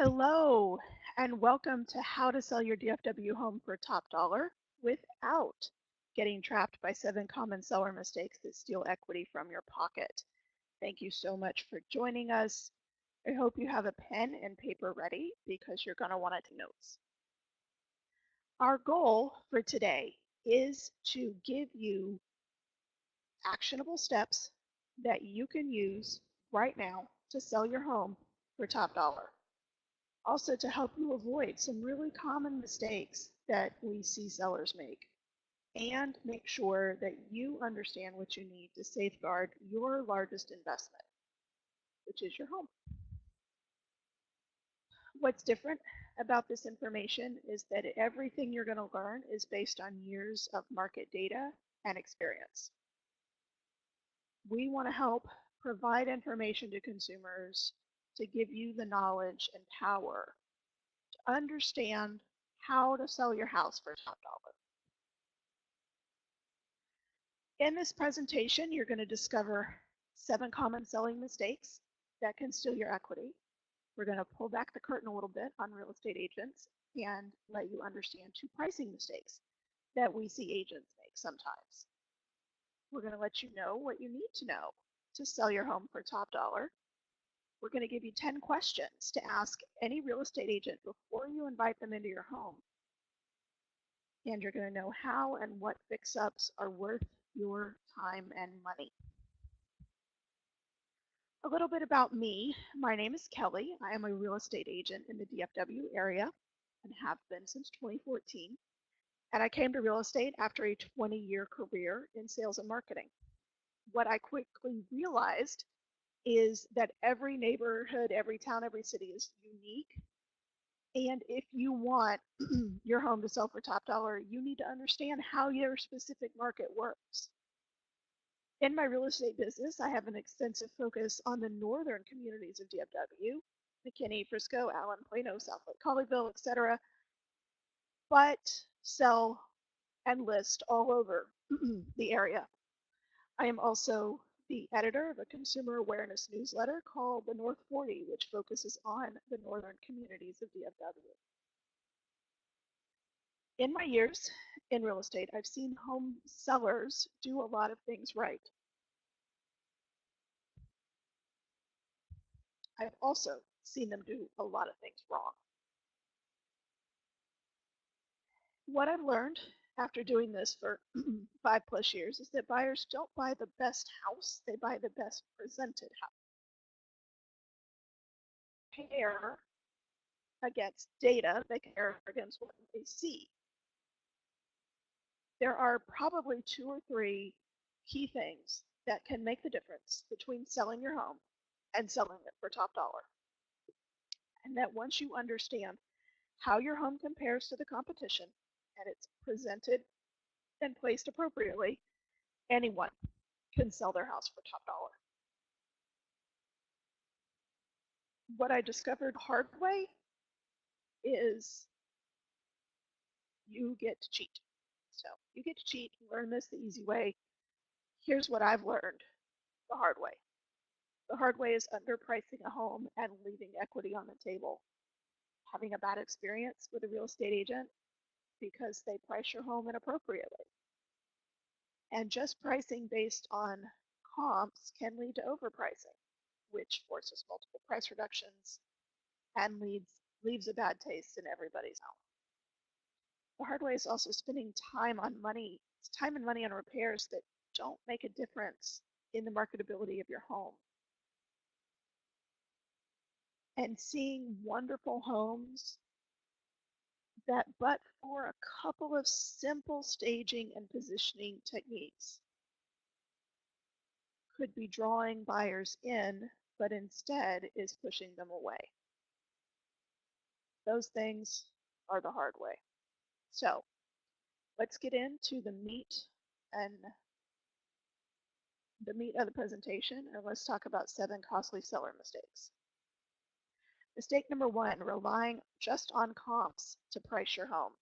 Hello, and welcome to How to Sell Your DFW Home for Top Dollar Without Getting Trapped by 7 Common Seller Mistakes that Steal Equity from Your Pocket. Thank you so much for joining us. I hope you have a pen and paper ready because you're going to want to take notes. Our goal for today is to give you actionable steps that you can use right now to sell your home for top dollar. Also to help you avoid some really common mistakes that we see sellers make and make sure that you understand what you need to safeguard your largest investment, which is your home. What's different about this information is that everything you're going to learn is based on years of market data and experience. We want to help provide information to consumers to give you the knowledge and power to understand how to sell your house for top dollar. In this presentation, you're going to discover 7 common selling mistakes that can steal your equity. We're going to pull back the curtain a little bit on real estate agents and let you understand 2 pricing mistakes that we see agents make sometimes. We're going to let you know what you need to know to sell your home for top dollar. We're going to give you 10 questions to ask any real estate agent before you invite them into your home. And you're going to know how and what fix-ups are worth your time and money. A little bit about me. My name is Kelly. I am a real estate agent in the DFW area and have been since 2014. And I came to real estate after a 20-year career in sales and marketing. What I quickly realized is that every neighborhood, every town, every city is unique. And if you want your home to sell for top dollar, you need to understand how your specific market works. In my real estate business, I have an extensive focus on the northern communities of DFW, McKinney, Frisco, Allen, Plano, South Lake, Colleyville, etc., but sell and list all over the area. I am also the editor of a consumer awareness newsletter called the North 40, which focuses on the northern communities of DFW. In my years in real estate, I've seen home sellers do a lot of things right. I've also seen them do a lot of things wrong. What I've learned after doing this for 5+ years is that buyers don't buy the best house, they buy the best presented house. Compare against data, they compare against what they see. There are probably 2 or 3 key things that can make the difference between selling your home and selling it for top dollar. And that once you understand how your home compares to the competition and it's presented and placed appropriately, anyone can sell their house for top dollar. What I discovered the hard way is you get to cheat. So you get to cheat, learn this the easy way. Here's what I've learned the hard way. The hard way is underpricing a home and leaving equity on the table. Having a bad experience with a real estate agent because they price your home inappropriately. And just pricing based on comps can lead to overpricing, which forces multiple price reductions and leaves a bad taste in everybody's mouth. The hard way is also spending time and money on repairs that don't make a difference in the marketability of your home. And seeing wonderful homes that, but for a couple of simple staging and positioning techniques, could be drawing buyers in, but instead is pushing them away. Those things are the hard way. So let's get into the meat of the presentation, and let's talk about 7 costly seller mistakes. Mistake number 1, relying just on comps to price your home.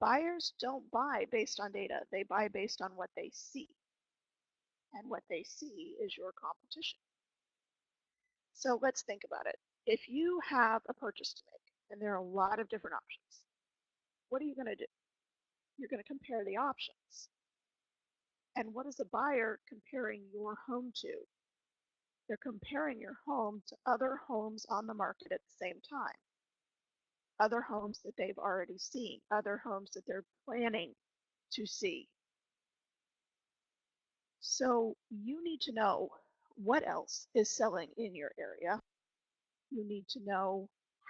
Buyers don't buy based on data, they buy based on what they see. And what they see is your competition. So let's think about it. If you have a purchase to make and there are a lot of different options, what are you going to do? You're going to compare the options. And what is the buyer comparing your home to? They're comparing your home to other homes on the market at the same time, other homes that they've already seen, other homes that they're planning to see. So you need to know what else is selling in your area. You need to know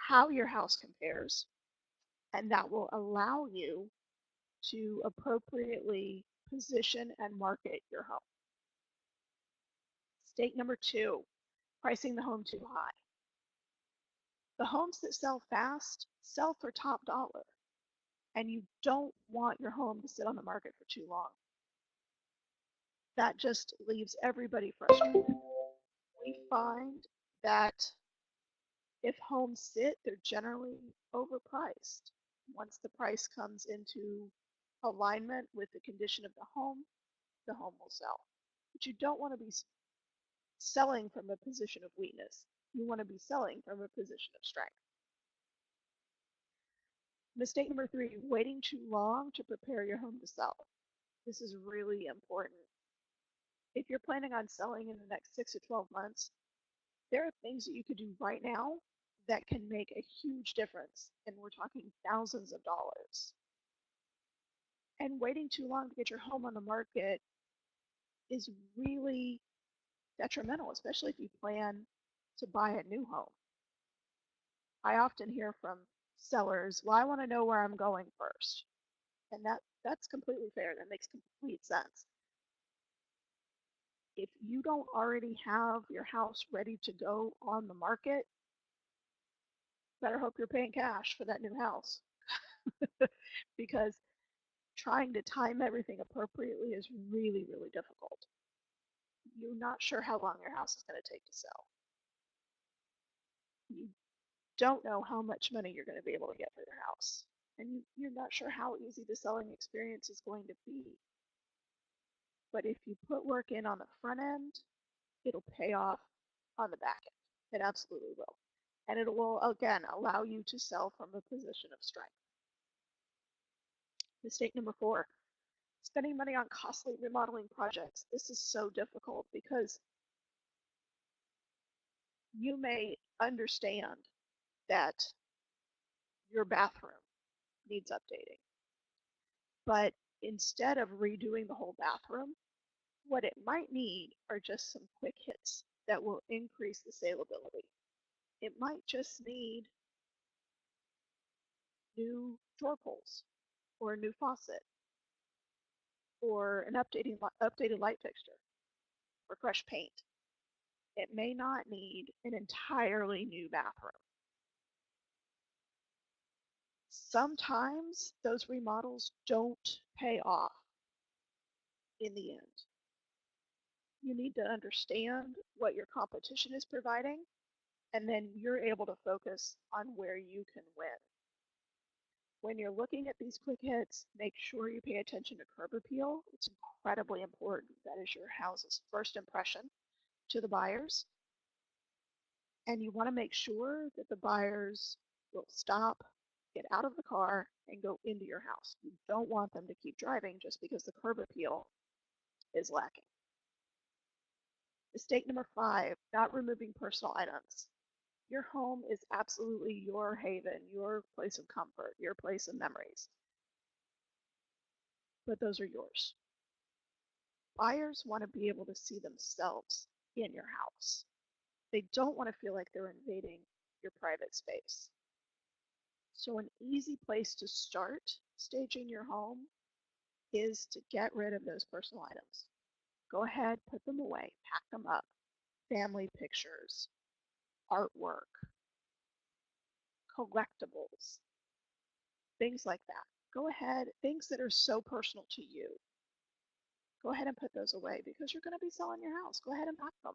how your house compares, and that will allow you to appropriately position and market your home. Mistake number 2, pricing the home too high. The homes that sell fast sell for top dollar, and you don't want your home to sit on the market for too long. That just leaves everybody frustrated. We find that if homes sit, they're generally overpriced. Once the price comes into alignment with the condition of the home will sell. But you don't want to be selling from a position of weakness. You want to be selling from a position of strength. Mistake number 3, waiting too long to prepare your home to sell. This is really important. If you're planning on selling in the next 6 to 12 months, there are things that you could do right now that can make a huge difference. And we're talking thousands of dollars. And waiting too long to get your home on the market is really detrimental, especially if you plan to buy a new home. I often hear from sellers, well, I want to know where I'm going first. And that's completely fair. That makes complete sense. If you don't already have your house ready to go on the market, better hope you're paying cash for that new house. Because trying to time everything appropriately is really, really difficult. You're not sure how long your house is going to take to sell. You don't know how much money you're going to be able to get for your house. And you're not sure how easy the selling experience is going to be. But if you put work in on the front end, it'll pay off on the back end. It absolutely will. And it will, again, allow you to sell from a position of strength. Mistake number 4, spending money on costly remodeling projects. This is so difficult because you may understand that your bathroom needs updating, but instead of redoing the whole bathroom, what it might need are just some quick hits that will increase the saleability. It might just need new drawer pulls or a new faucet or an updated light fixture or fresh paint. It may not need an entirely new bathroom. Sometimes those remodels don't pay off in the end. You need to understand what your competition is providing, and then you're able to focus on where you can win. When you're looking at these quick hits, make sure you pay attention to curb appeal. It's incredibly important. That is your house's first impression to the buyers. And you want to make sure that the buyers will stop, get out of the car, and go into your house. You don't want them to keep driving just because the curb appeal is lacking. Mistake number 5, not removing personal items. Your home is absolutely your haven, your place of comfort, your place of memories. But those are yours. Buyers want to be able to see themselves in your house. They don't want to feel like they're invading your private space. So an easy place to start staging your home is to get rid of those personal items. Go ahead, put them away, pack them up. Family pictures, artwork, collectibles, things like that. Go ahead, things that are so personal to you. Go ahead and put those away because you're going to be selling your house. Go ahead and pack them.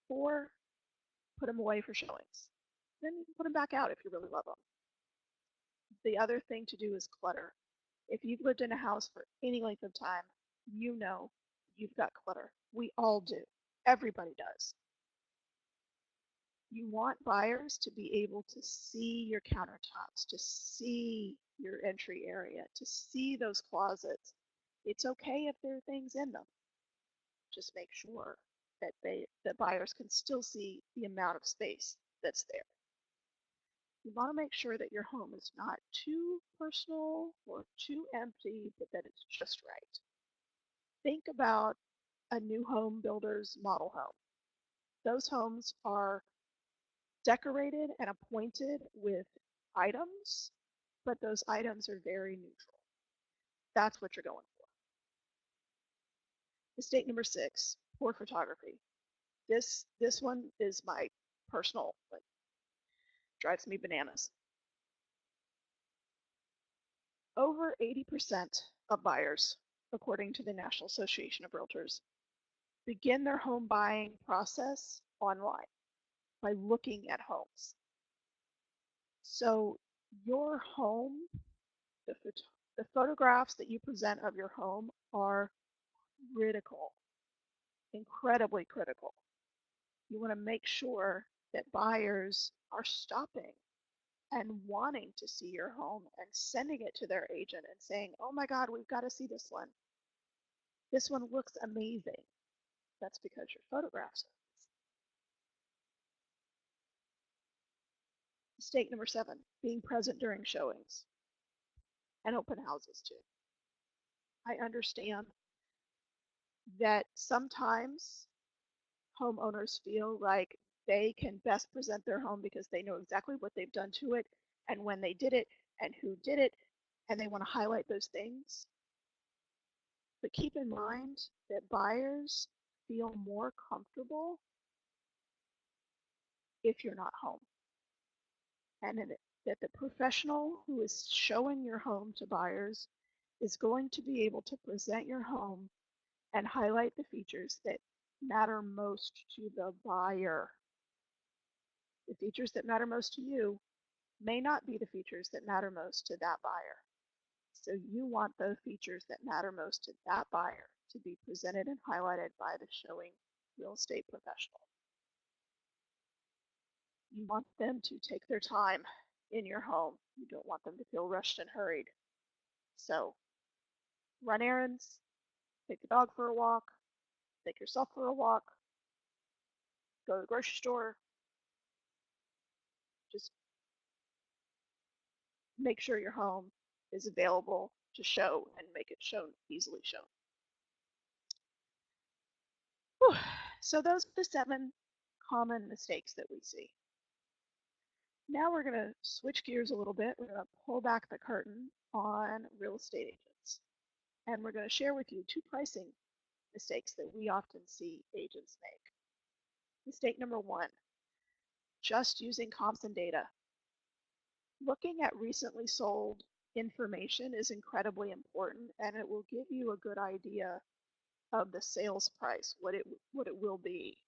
Or put them away for showings. Then you can put them back out if you really love them. The other thing to do is clutter. If you've lived in a house for any length of time, you know you've got clutter. We all do. Everybody does. You want buyers to be able to see your countertops, to see your entry area, to see those closets. It's okay if there are things in them. Just make sure that the buyers can still see the amount of space that's there. You want to make sure that your home is not too personal or too empty, but that it's just right. Think about a new home builder's model home. Those homes are decorated and appointed with items, but those items are very neutral. That's what you're going for. Mistake number 6, poor photography. This one is my personal, like, drives me bananas. Over 80% of buyers, according to the National Association of Realtors, begin their home buying process online by looking at homes. So your home, the, the photographs that you present of your home are critical, incredibly critical. You want to make sure that buyers are stopping and wanting to see your home and sending it to their agent and saying, oh my God, we've got to see this one. This one looks amazing. That's because your photographs are. Mistake number 7, being present during showings and open houses too. I understand that sometimes homeowners feel like they can best present their home because they know exactly what they've done to it and when they did it and who did it, and they want to highlight those things. But keep in mind that buyers feel more comfortable if you're not home. And that the professional who is showing your home to buyers is going to be able to present your home and highlight the features that matter most to the buyer. The features that matter most to you may not be the features that matter most to that buyer. So you want the features that matter most to that buyer to be presented and highlighted by the showing real estate professional. You want them to take their time in your home. You don't want them to feel rushed and hurried. So run errands, take the dog for a walk, take yourself for a walk, go to the grocery store. Just make sure your home is available to show and make it shown, easily shown. Whew. So those are the 7 common mistakes that we see. Now we're going to switch gears a little bit. We're going to pull back the curtain on real estate agents. And we're going to share with you 2 pricing mistakes that we often see agents make. Mistake number 1, just using comps and data. Looking at recently sold information is incredibly important, and it will give you a good idea of the sales price, what it will be.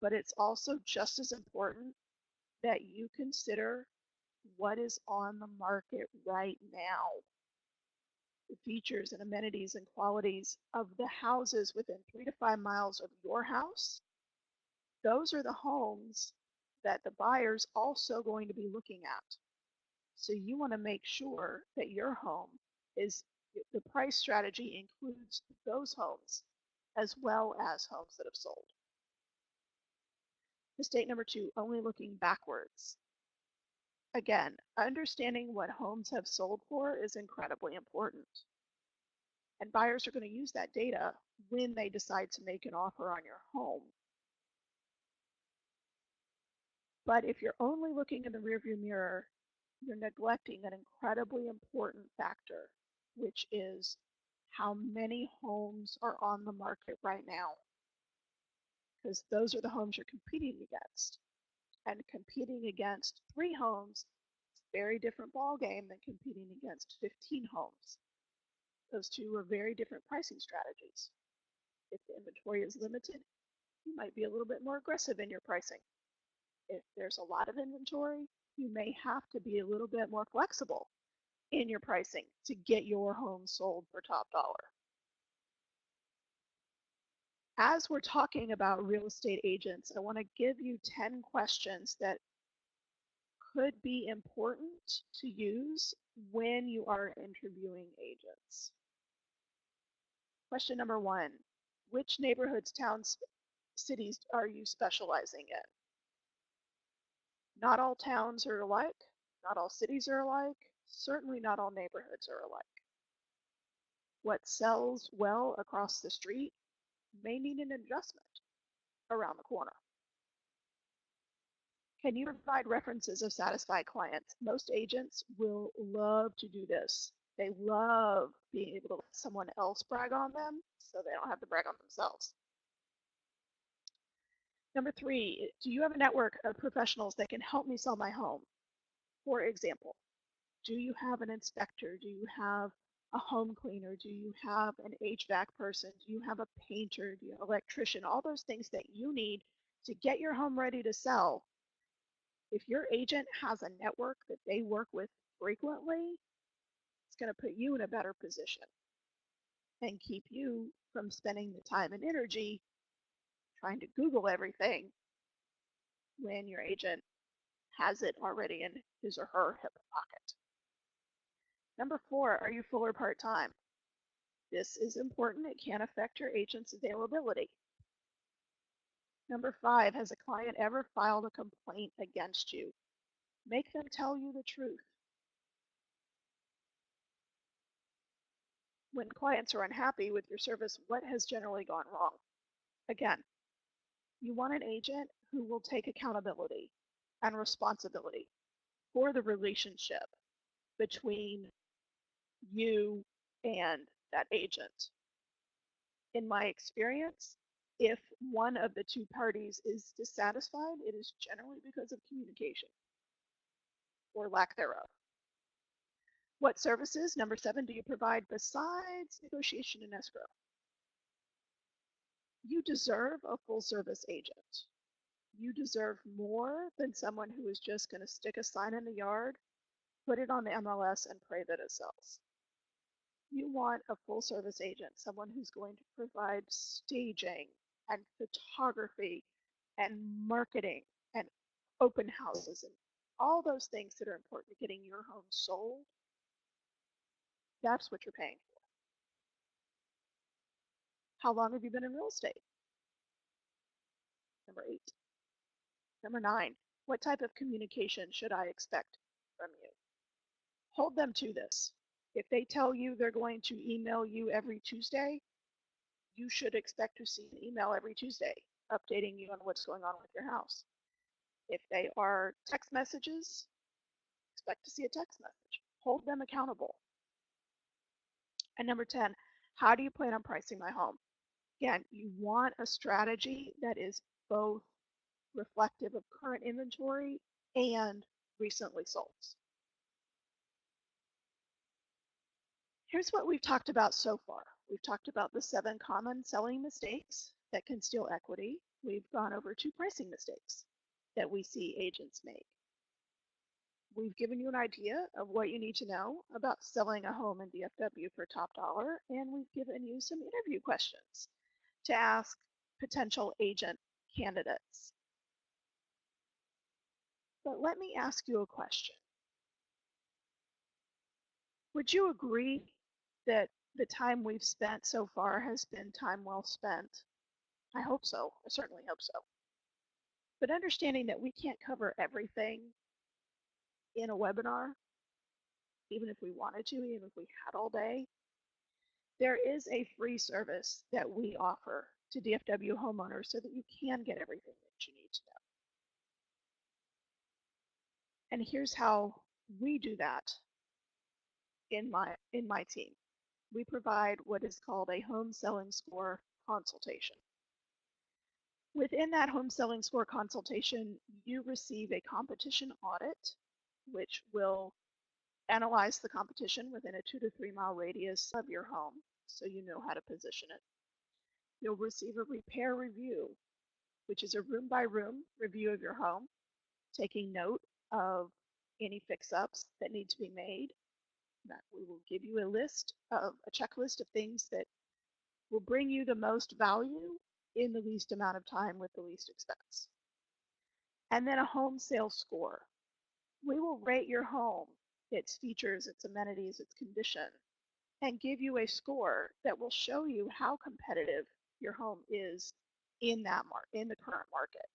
But it's also just as important that you consider what is on the market right now. The features and amenities and qualities of the houses within 3 to 5 miles of your house. Those are the homes that the buyer's also going to be looking at. So you want to make sure that your home is, the price strategy includes those homes as well as homes that have sold. Mistake number 2, only looking backwards. Again, understanding what homes have sold for is incredibly important. And buyers are going to use that data when they decide to make an offer on your home. But if you're only looking in the rearview mirror, you're neglecting an incredibly important factor, which is how many homes are on the market right now. Because those are the homes you're competing against. And competing against 3 homes is a very different ballgame than competing against 15 homes. Those 2 are very different pricing strategies. If the inventory is limited, you might be a little bit more aggressive in your pricing. If there's a lot of inventory, you may have to be a little bit more flexible in your pricing to get your home sold for top dollar. As we're talking about real estate agents, I want to give you 10 questions that could be important to use when you are interviewing agents. Question number 1, which neighborhoods, towns, cities are you specializing in? Not all towns are alike, not all cities are alike, certainly not all neighborhoods are alike. What sells well across the street may need an adjustment around the corner. Can you provide references of satisfied clients? Most agents will love to do this. They love being able to let someone else brag on them so they don't have to brag on themselves. Number 3, do you have a network of professionals that can help me sell my home? For example, do you have an inspector? Do you have a home cleaner? Do you have an HVAC person? Do you have a painter? Do you have an electrician? All those things that you need to get your home ready to sell. If your agent has a network that they work with frequently, it's going to put you in a better position and keep you from spending the time and energy trying to Google everything when your agent has it already in his or her hip pocket. Number 4, are you full or part-time? This is important. It can affect your agent's availability. Number 5, has a client ever filed a complaint against you? Make them tell you the truth. When clients are unhappy with your service, what has generally gone wrong? Again, you want an agent who will take accountability and responsibility for the relationship between you and that agent. In my experience, if one of the two parties is dissatisfied, it is generally because of communication or lack thereof. What services, number 7, do you provide besides negotiation and escrow? You deserve a full service agent. You deserve more than someone who is just going to stick a sign in the yard, put it on the MLS, and pray that it sells. You want a full service agent, someone who's going to provide staging and photography and marketing and open houses and all those things that are important to getting your home sold. That's what you're paying for. How long have you been in real estate? Number 8. Number 9, what type of communication should I expect from you? Hold them to this. If they tell you they're going to email you every Tuesday, you should expect to see an email every Tuesday updating you on what's going on with your house. If they are text messages, expect to see a text message. Hold them accountable. And number 10, how do you plan on pricing my home? Again, you want a strategy that is both reflective of current inventory and recently sold. Here's what we've talked about so far. We've talked about the 7 common selling mistakes that can steal equity. We've gone over 2 pricing mistakes that we see agents make. We've given you an idea of what you need to know about selling a home in DFW for top dollar, and we've given you some interview questions to ask potential agent candidates. But let me ask you a question. Would you agree that the time we've spent so far has been time well spent? I hope so. I certainly hope so. But understanding that we can't cover everything in a webinar, even if we wanted to, even if we had all day, there is a free service that we offer to DFW homeowners so that you can get everything that you need to know. And here's how we do that in my team. We provide what is called a home selling score consultation. Within that home selling score consultation, you receive a competition audit, which will analyze the competition within a 2 to 3 mile radius of your home so you know how to position it. You'll receive a repair review, which is a room by room review of your home, taking note of any fix-ups that need to be made. That we will give you a checklist of things that will bring you the most value in the least amount of time with the least expense. And then a home sale score. We will rate your home, its features, its amenities, its condition, and give you a score that will show you how competitive your home is in the current market.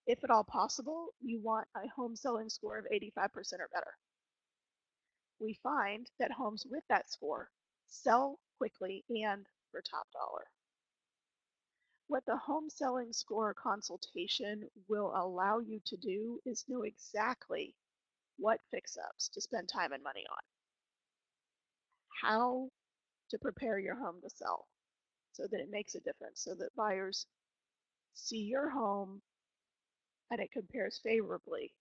If at all possible, you want a home selling score of 85% or better. We find that homes with that score sell quickly and for top dollar. What the home selling score consultation will allow you to do is know exactly what fix-ups to spend time and money on, how to prepare your home to sell so that it makes a difference, so that buyers see your home and it compares favorably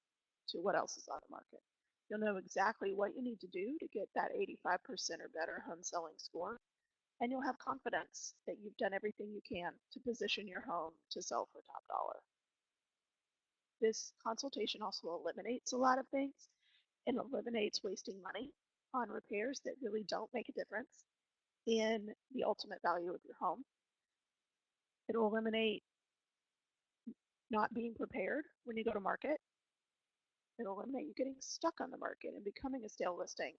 to what else is on the market. You'll know exactly what you need to do to get that 85% or better home selling score, and you'll have confidence that you've done everything you can to position your home to sell for top dollar. This consultation also eliminates a lot of things. It eliminates wasting money on repairs that really don't make a difference in the ultimate value of your home. It'll eliminate not being prepared when you go to market. It'll eliminate you getting stuck on the market and becoming a stale listing.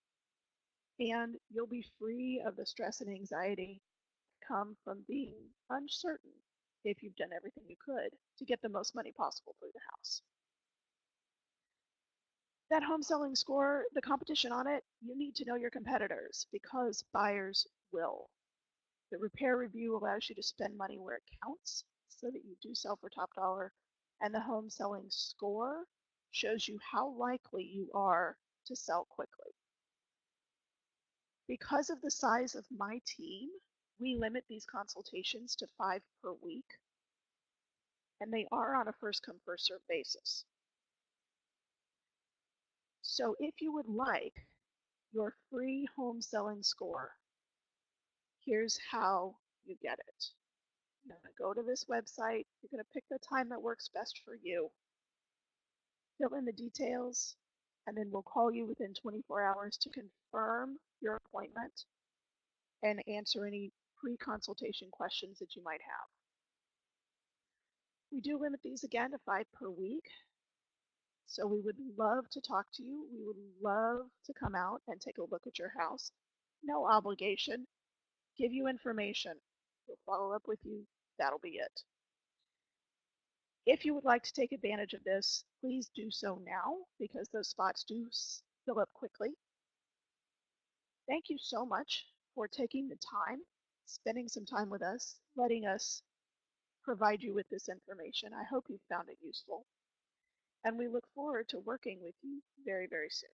And you'll be free of the stress and anxiety that come from being uncertain if you've done everything you could to get the most money possible for your house. That home selling score, the competition on it, you need to know your competitors because buyers will. The repair review allows you to spend money where it counts so that you do sell for top dollar. And the home selling score shows you how likely you are to sell quickly. Because of the size of my team, we limit these consultations to 5 per week, and they are on a first come, first served basis. So if you would like your free home selling score, here's how you get it. You're going to go to this website. You're going to pick the time that works best for you. Fill in the details, and then we'll call you within 24 hours to confirm your appointment and answer any pre-consultation questions that you might have. We do limit these again to 5 per week. So we would love to talk to you. We would love to come out and take a look at your house. No obligation. Give you information. We'll follow up with you. That'll be it. If you would like to take advantage of this, please do so now because those spots do fill up quickly. Thank you so much for taking the time, spending some time with us, letting us provide you with this information. I hope you found it useful. And we look forward to working with you very, very soon.